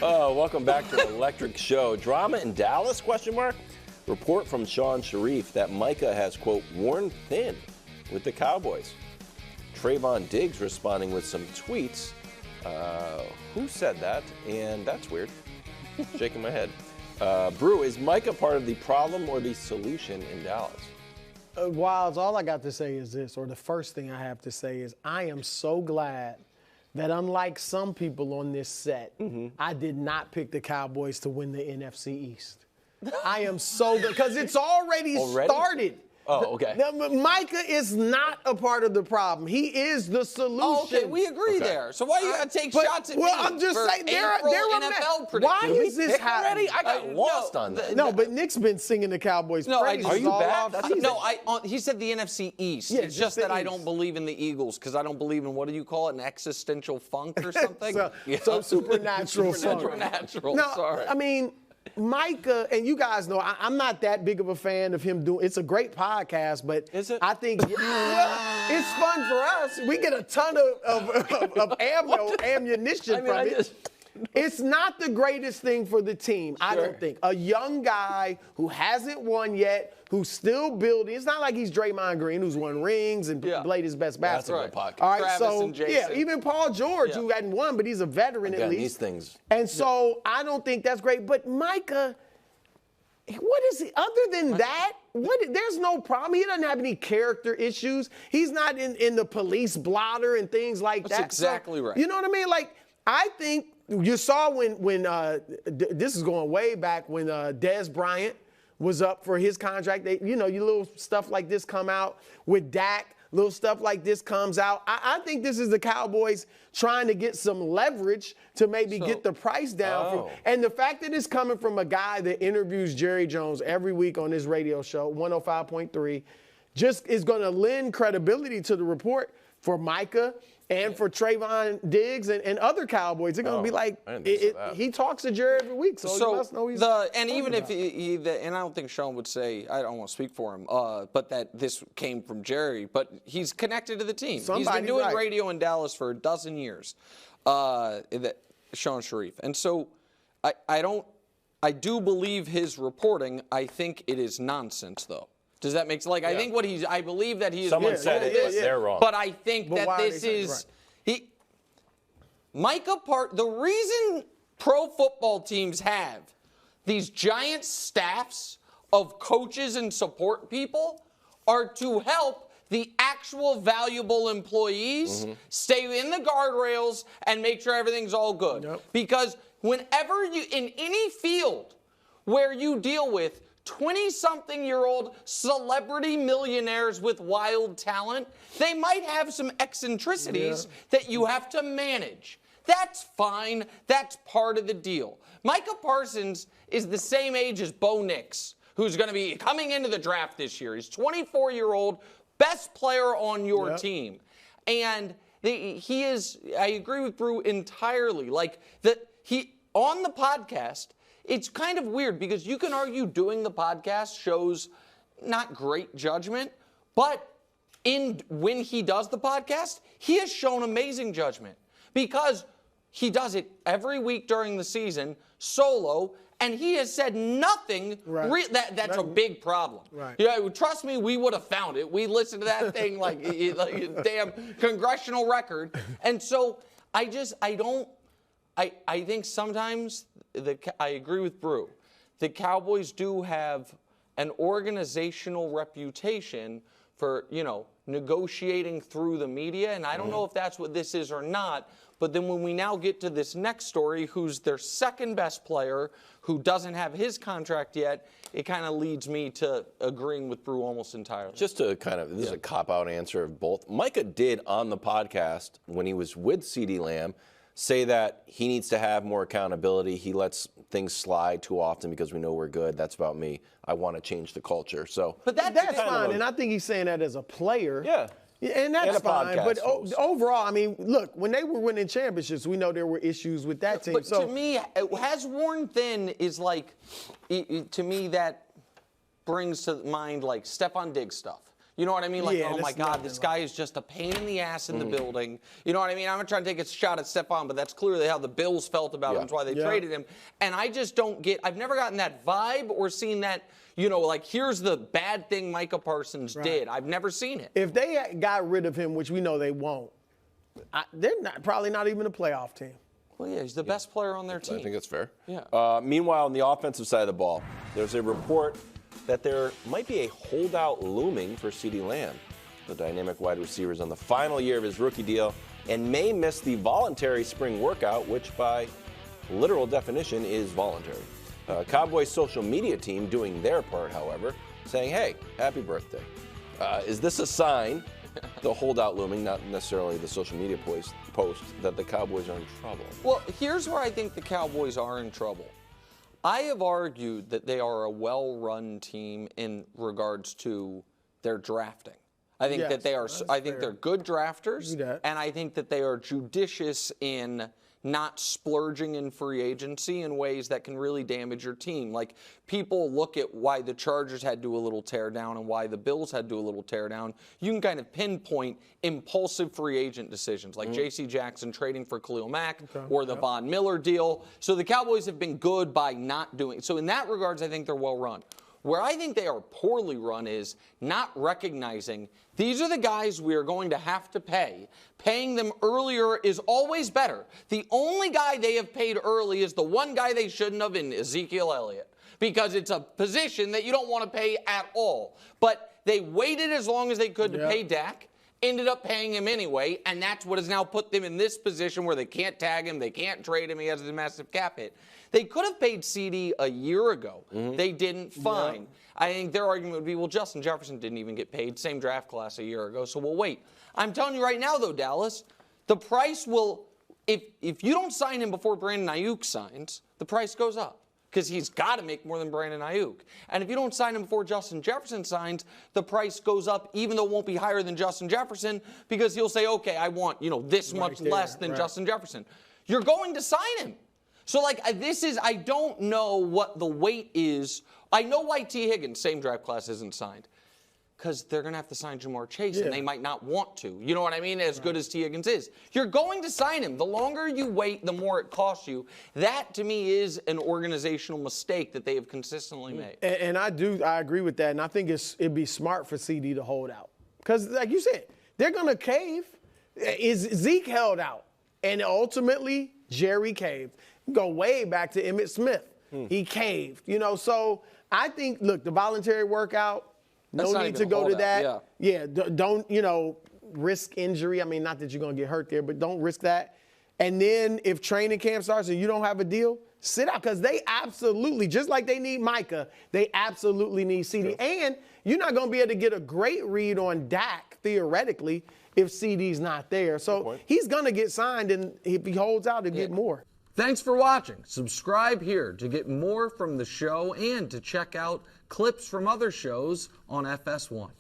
Welcome back to the Electric Show. Drama in Dallas, question mark? Report from Sean Sharif that Micah has, quote, worn thin with the Cowboys. Trevon Diggs responding with some tweets. Who said that? And that's weird. Shaking my head. Brew, is Micah part of the problem or the solution in Dallas? Wilds, all I got to say is this, or the first thing I have to say is I am so glad that unlike some people on this set, I did not pick the Cowboys to win the NFC East. I am so good, because it's already started. Oh, okay. Micah is not a part of the problem. He is the solution. Oh, okay, we agree there. So why you got to take shots at me? Well, I'm just saying, they're a NFL prediction. Why is this happening? I got lost on that. No, but Nick's been singing the Cowboys praises. Are you back? He said the NFC East. Yeah, it's just that I East. don't believe in the Eagles because I don't believe in, what do you call it, an existential funk or something? so supernatural funk. Supernatural, No, sorry. I mean, Micah, and you guys know, I'm not that big of a fan of him doing. It's a great podcast, but is it? I think it's fun for us. We get a ton of ammunition from it. It's not the greatest thing for the team, I don't think. A young guy who hasn't won yet, who's still building. It's not like he's Draymond Green, who's won rings and played his best basketball. That's a good podcast. All right, Travis so and Jason. even Paul George, who hadn't won, but he's a veteran at least. These things. And so I don't think that's great. But Micah, what is he? Other than that, there's no problem. He doesn't have any character issues. He's not in the police blotter and things like that. That's exactly right. You know what I mean? Like, I think you saw when this is going way back when Dez Bryant was up for his contract. You little stuff like this come out with Dak. Little stuff like this comes out. I think this is the Cowboys trying to get some leverage to maybe get the price down. And the fact that it's coming from a guy that interviews Jerry Jones every week on his radio show, 105.3, just is going to lend credibility to the report for Micah and for Trevon Diggs and other Cowboys. They're going to be like, he talks to Jerry every week, so you must know he's and even if and I don't think Sean would say, I don't want to speak for him, but that this came from Jerry, but he's connected to the team. He's been doing radio in Dallas for a dozen years, Sean Sharif. And so I do believe his reporting. I think it is nonsense, though. Does that make sense? Like, I think I believe that he is. Someone said it, but they're wrong. But I think that this is, the reason pro football teams have these giant staffs of coaches and support people are to help the actual valuable employees stay in the guardrails and make sure everything's all good. Because whenever in any field where you deal with 20-something-year-old celebrity millionaires with wild talent, they might have some eccentricities that you have to manage. That's fine. That's part of the deal. Micah Parsons is the same age as Bo Nix, who's going to be coming into the draft this year. He's 24-year-old, best player on your team. And he is, I agree with Brew entirely. Like, on the podcast, it's kind of weird because you can argue doing the podcast shows not great judgment, but when he does the podcast, he has shown amazing judgment because he does it every week during the season solo, and he has said nothing. That's a big problem. Trust me, we would have found it. We listened to that thing like a damn congressional record. And so I think sometimes I agree with Brew. The Cowboys do have an organizational reputation for, negotiating through the media, and I don't know if that's what this is or not, but then when we now get to this next story, who's their second best player, who doesn't have his contract yet, it kind of leads me to agreeing with Brew almost entirely. Just to this is a cop-out answer of both. Micah did on the podcast when he was with CeeDee Lamb say that he needs to have more accountability. He lets things slide too often because we know we're good. That's about me. I want to change the culture. So, but that's fine, and I think he's saying that as a player. And that's fine. But overall, I mean, look, when they were winning championships, we know there were issues with that team. But to me, has worn thin is like, to me, that brings to mind like Trevon Diggs stuff. You know what I mean? Like, Yeah, oh my God, this guy is just a pain in the ass in the building. You know what I mean? I'm not trying to take a shot at Stephon, but that's clearly how the Bills felt about him. That's why they traded him. And I just don't get, I've never gotten that vibe or seen that, you know, like, here's the bad thing Micah Parsons did. I've never seen it. If they got rid of him, which we know they won't, they're probably not even a playoff team. Well, yeah, he's the best player on their team. I think that's fair. Yeah. Meanwhile, on the offensive side of the ball, there's a report that there might be a holdout looming for CeeDee Lamb. The dynamic wide receiver is on the final year of his rookie deal and may miss the voluntary spring workout, which by literal definition is voluntary. Cowboys social media team doing their part, however, saying, hey, happy birthday. Is this a sign, the holdout looming, not necessarily the social media post, that the Cowboys are in trouble? Well, here's where I think the Cowboys are in trouble. I have argued that they are a well-run team in regards to their drafting. I think that they are. I think they're good drafters, and I think that they are judicious in not splurging in free agency in ways that can really damage your team. Like, people look at why the Chargers had to do a little tear down and why the Bills had to do a little tear down. You can kind of pinpoint impulsive free agent decisions, like J.C. Jackson trading for Khalil Mack or the Von Miller deal. So the Cowboys have been good by not doing. So in that regards, I think they're well run. Where I think they are poorly run is not recognizing these are the guys we are going to have to pay. Paying them earlier is always better. The only guy they have paid early is the one guy they shouldn't have, in Ezekiel Elliott, because it's a position that you don't want to pay at all. But they waited as long as they could to pay Dak, ended up paying him anyway, and that's what has now put them in this position where they can't tag him, they can't trade him, he has a massive cap hit. They could have paid CeeDee a year ago. They didn't. Fine. I think their argument would be, well, Justin Jefferson didn't even get paid. Same draft class a year ago, so we'll wait. I'm telling you right now, though, Dallas, the price will, if you don't sign him before Brandon Ayuk signs, the price goes up because he's got to make more than Brandon Ayuk. And if you don't sign him before Justin Jefferson signs, the price goes up, even though it won't be higher than Justin Jefferson, because he'll say, okay, I want, this much less than Justin Jefferson. You're going to sign him. So, like, I don't know what the weight is. I know why T. Higgins, same draft class, isn't signed. Because they're going to have to sign Jamar Chase, and they might not want to. You know what I mean? As good as T. Higgins is. You're going to sign him. The longer you wait, the more it costs you. That, to me, is an organizational mistake that they have consistently made. And I agree with that, and I think it'd be smart for CD to hold out. Because, like you said, they're going to cave. Zeke held out, and ultimately, Jerry caved. Go way back to Emmitt Smith. He caved, so I think, look, the voluntary workout, no need to go to that. Yeah, don't, risk injury. I mean, not that you're going to get hurt there, but don't risk that. And then if training camp starts and you don't have a deal, sit out, because they absolutely, just like they need Micah, they absolutely need CeeDee. And you're not going to be able to get a great read on Dak, theoretically, if CeeDee's not there. So he's going to get signed, and if he holds out, he'll get more. Thanks for watching. Subscribe here to get more from the show and to check out clips from other shows on FS1.